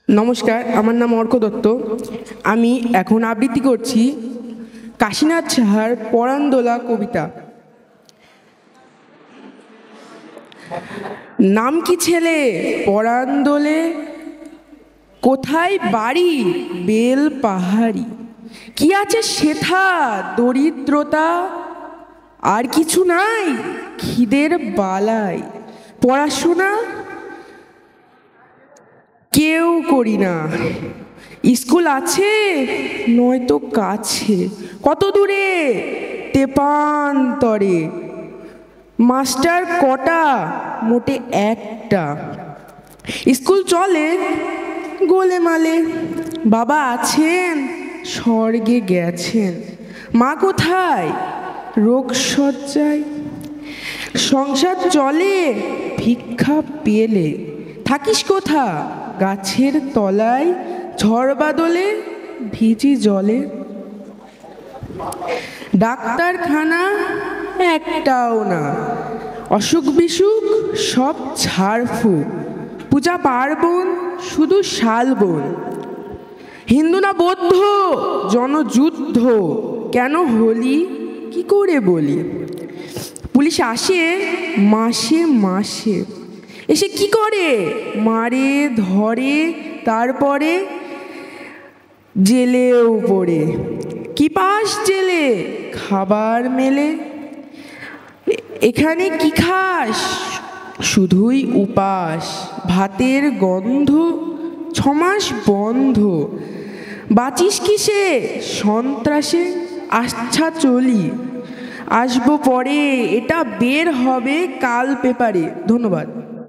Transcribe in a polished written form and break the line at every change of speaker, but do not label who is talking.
নমস্কার, আমার নাম অর্ক দত্ত। আমি এখন আবৃত্তি করছি কাশীনাথ সাহার পরাণদোলা কবিতা। নাম কি ছেলে পরাণ দোলে, কোথায় বাড়ি বেল পাহাড়ি, কি আছে সেথা দরিদ্রতা, আর কিছু নাই খিদের বালাই, পড়াশোনা কেউ করি না, স্কুল আছে নয়তো কাছে, কত দূরে তেপান্তরে, মাস্টার কটা মোটে একটা, স্কুল চলে গোলেমালে, বাবা আছেন স্বর্গে গেছেন, মা কোথায় রোগশয্যায়, সংসার চলে ভিক্ষা পেলে, থাকিস কোথা গাছের তলায়, ঝড় বাদলে ভিজি জলে, ডাক্তারখানা একটাও না, অসুখ বিসুখ সব ঝাড়ফুঁক, পূজা পার্বণ শুধু শালবন, হিন্দু না বৌদ্ধ জনযুদ্ধ, কেন হলি কি করে বলি, পুলিশ আসে মাসে মাসে, এসে কি করে মারে ধরে, তারপরে জেলেও পড়ে, কি পাস জেলে খাবার মেলে, এখানে কি খাস শুধুই উপাস, ভাতের গন্ধ 6 মাস বন্ধ, বাঁচিস কিসে সন্ত্রাসে, আচ্ছা চলি আসবো পরে, এটা বের হবে কাল পেপারে। ধন্যবাদ।